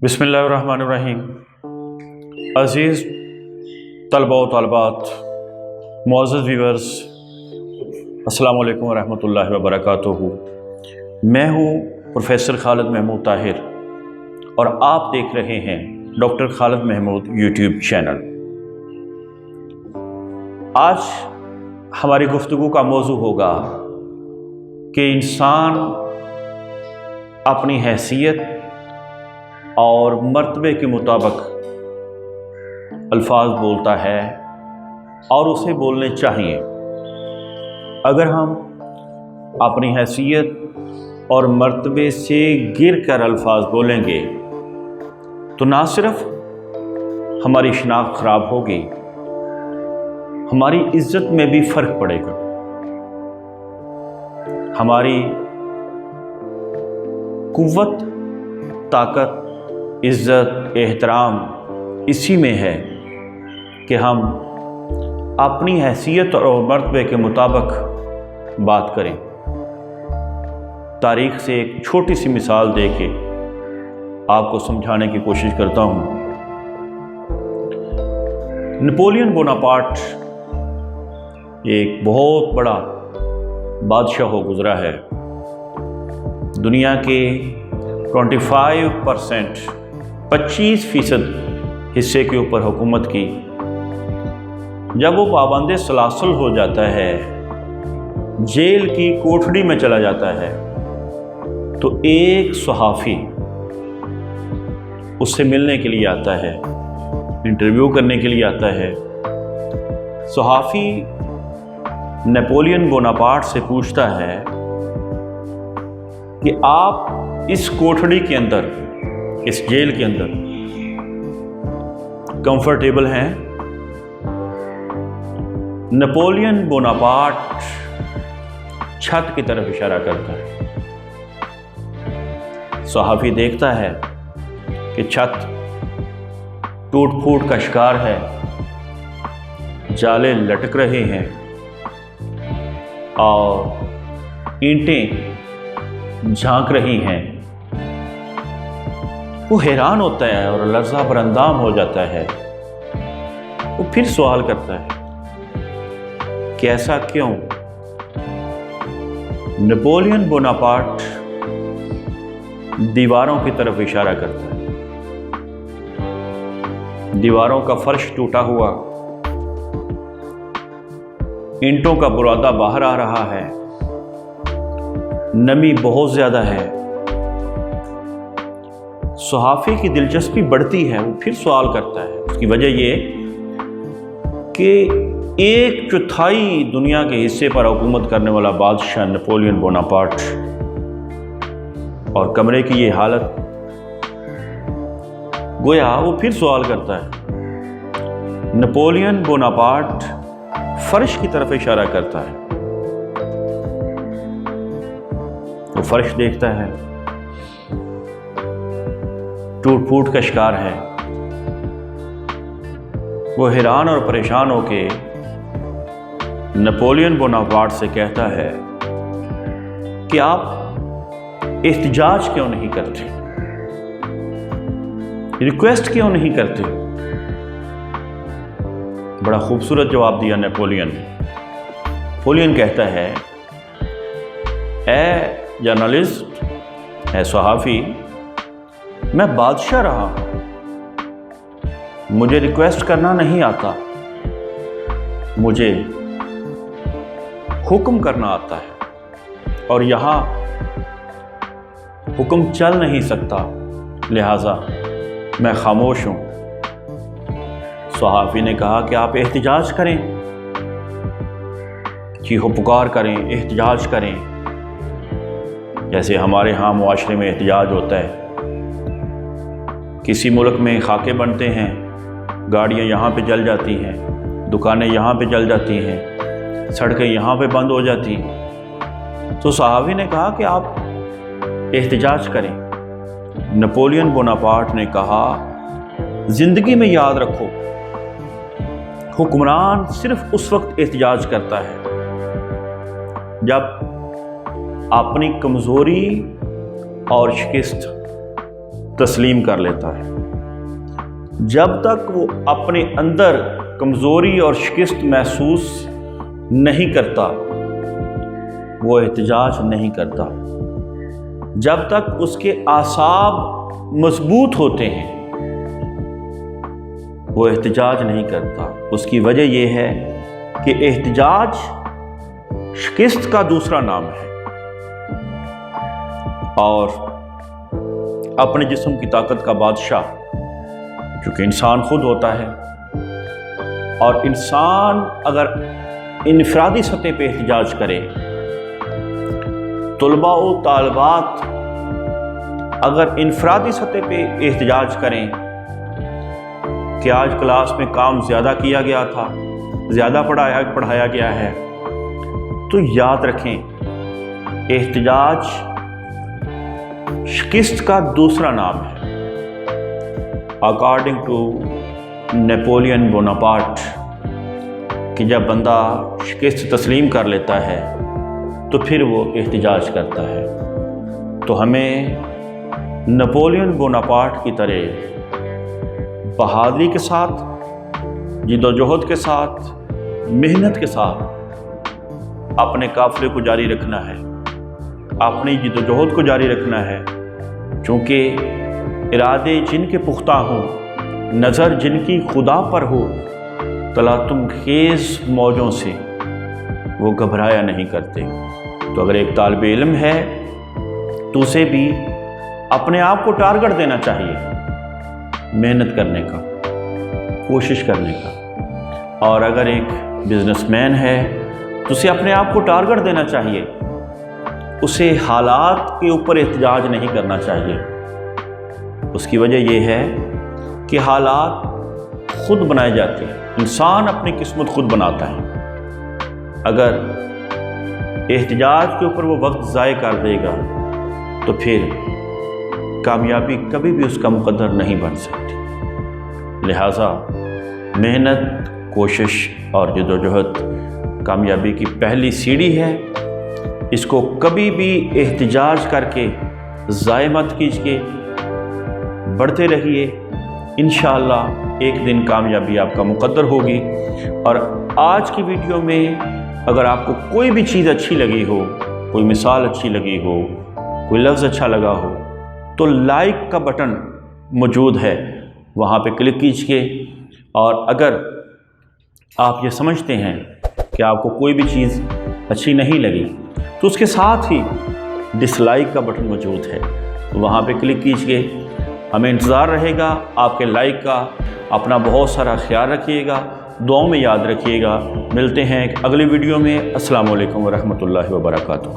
बिस्मिल्लाहिर्रहमानिर्रहीम। अज़ीज़ तलबा व तालिबात, मुअज़्ज़ज़ व्यूअर्स, अस्सलामु अलैकुम वरहमतुल्लाहि वबरकातुहू। मैं हूँ प्रोफेसर खालिद महमूद ताहिर और आप देख रहे हैं doctor Khalid Mahmood YouTube channel. आज हमारी गुफ्तगू का मौजू होगा कि इंसान अपनी हैसियत और मर्तबे के मुताबिक अल्फाज बोलता है और उसे बोलने चाहिए। अगर हम अपनी हैसियत और मर्तबे से गिर कर अल्फाज बोलेंगे तो ना सिर्फ हमारी शनाख्त ख़राब होगी, हमारी इज़्ज़त में भी फ़र्क पड़ेगा। हमारी कुव्वत, ताकत, इज़्ज़त, एहतराम इसी में है कि हम अपनी हैसियत और मर्तबे के मुताबिक बात करें। तारीख़ से एक छोटी सी मिसाल दे के आपको समझाने की कोशिश करता हूँ। नेपोलियन बोनापार्ट एक बहुत बड़ा बादशाह हो गुज़रा है। दुनिया के 25% हिस्से के ऊपर हुकूमत की। जब वो पाबंद सलासल हो जाता है, जेल की कोठड़ी में चला जाता है, तो एक सहाफ़ी उससे मिलने के लिए आता है, इंटरव्यू करने के लिए आता है। सहाफ़ी नेपोलियन बोनापार्ट से पूछता है कि आप इस कोठड़ी के अंदर, इस जेल के अंदर कंफर्टेबल हैं? नेपोलियन बोनापार्ट छत की तरफ इशारा करता है। सहाफ़ी देखता है कि छत टूट फूट का शिकार है, जाले लटक रहे हैं और ईंटें झांक रही हैं। वो हैरान होता है और लर्ज़ा बरअंदाम हो जाता है। वो फिर सवाल करता है कि ऐसा क्यों? नेपोलियन बोनापार्ट दीवारों की तरफ इशारा करता है। दीवारों का फर्श टूटा हुआ, ईंटों का बुरादा बाहर आ रहा है, नमी बहुत ज़्यादा है। सहाफ़ी की दिलचस्पी बढ़ती है। वो फिर सवाल करता है। उसकी वजह ये कि 1/4 दुनिया के हिस्से पर हुकूमत करने वाला बादशाह नेपोलियन बोनापार्ट, और कमरे की ये हालत। गोया वो फिर सवाल करता है। नेपोलियन बोनापार्ट फर्श की तरफ इशारा करता है। वो फर्श देखता है, टूट फूट का शिकार है। वो हैरान और परेशान होके नेपोलियन बोनापार्ट से कहता है कि आप एहतिजाज क्यों नहीं करते, रिक्वेस्ट क्यों नहीं करते? बड़ा खूबसूरत जवाब दिया नेपोलियन। नेपोलियन कहता है, ए जर्नलिस्ट, है सहाफ़ी, मैं बादशाह रहा हूँ, मुझे रिक्वेस्ट करना नहीं आता, मुझे हुक्म करना आता है और यहाँ हुक्म चल नहीं सकता, लिहाजा मैं खामोश हूँ। सहाफ़ी ने कहा कि आप एहतिजाज करें, चीखो पुकार करें, एहतिजाज करें, जैसे हमारे यहाँ मुआशरे में एहतिजाज होता है। किसी मुल्क में खाके बनते हैं, गाड़ियाँ यहाँ पे जल जाती हैं, दुकानें यहाँ पे जल जाती हैं, सड़कें यहाँ पे बंद हो जाती हैं। तो सहाफ़ी ने कहा कि आप एहतिजाज करें। नेपोलियन बोनापार्ट ने कहा, ज़िंदगी में याद रखो, हुक्मरान सिर्फ उस वक्त एहतिजाज करता है जब अपनी कमज़ोरी और शिकस्त تسلیم کر لیتا ہے۔ جب تک وہ اپنے اندر کمزوری اور شکست محسوس نہیں کرتا وہ احتجاج نہیں کرتا۔ جب تک اس کے اعصاب مضبوط ہوتے ہیں وہ احتجاج نہیں کرتا۔ اس کی وجہ یہ ہے کہ احتجاج شکست کا دوسرا نام ہے، اور اپنے جسم کی طاقت کا بادشاہ چونکہ انسان خود ہوتا ہے، اور انسان اگر انفرادی سطح پہ احتجاج کرے، طلباء و طالبات اگر انفرادی سطح پہ احتجاج کریں کہ آج کلاس میں کام زیادہ کیا گیا تھا، زیادہ پڑھایا گیا ہے، تو یاد رکھیں احتجاج شکست کا دوسرا نام ہے۔ اکارڈنگ ٹو نیپولین بوناپارٹ کہ جب بندہ شکست تسلیم کر لیتا ہے تو پھر وہ احتجاج کرتا ہے۔ تو ہمیں نیپولین بوناپارٹ کی طرح بہادری کے ساتھ، جد و جہد کے ساتھ، محنت کے ساتھ اپنے قافلے کو جاری رکھنا ہے، اپنی جد و جہد کو جاری رکھنا ہے، چونکہ ارادے جن کے پختہ ہوں، نظر جن کی خدا پر ہو، تلاطم خیز موجوں سے وہ گھبرایا نہیں کرتے۔ تو اگر ایک طالب علم ہے تو اسے بھی اپنے آپ کو ٹارگٹ دینا چاہیے، محنت کرنے کا، کوشش کرنے کا۔ اور اگر ایک بزنس مین ہے تو اسے اپنے آپ کو ٹارگٹ دینا چاہیے، اسے حالات کے اوپر احتجاج نہیں کرنا چاہیے۔ اس کی وجہ یہ ہے کہ حالات خود بنائے جاتے ہیں، انسان اپنی قسمت خود بناتا ہے۔ اگر احتجاج کے اوپر وہ وقت ضائع کر دے گا تو پھر کامیابی کبھی بھی اس کا مقدر نہیں بن سکتی۔ لہٰذا محنت، کوشش اور جد و جہد کامیابی کی پہلی سیڑھی ہے۔ اس کو کبھی بھی احتجاج کر کے ضائع مت کیجیے، بڑھتے رہیے، انشاءاللہ ایک دن کامیابی آپ کا مقدر ہوگی۔ اور آج کی ویڈیو میں اگر آپ کو کوئی بھی چیز اچھی لگی ہو، کوئی مثال اچھی لگی ہو، کوئی لفظ اچھا لگا ہو، تو لائک کا بٹن موجود ہے، وہاں پہ کلک کیجیے۔ اور اگر آپ یہ سمجھتے ہیں کہ آپ کو کوئی بھی چیز اچھی نہیں لگی تو اس کے ساتھ ہی ڈس لائک کا بٹن موجود ہے، وہاں پہ کلک کیجیے۔ ہمیں انتظار رہے گا آپ کے لائک کا۔ اپنا بہت سارا خیال رکھیے گا، دعاؤں میں یاد رکھیے گا۔ ملتے ہیں ایک اگلی ویڈیو میں۔ السلام علیکم ورحمۃ اللہ وبرکاتہ۔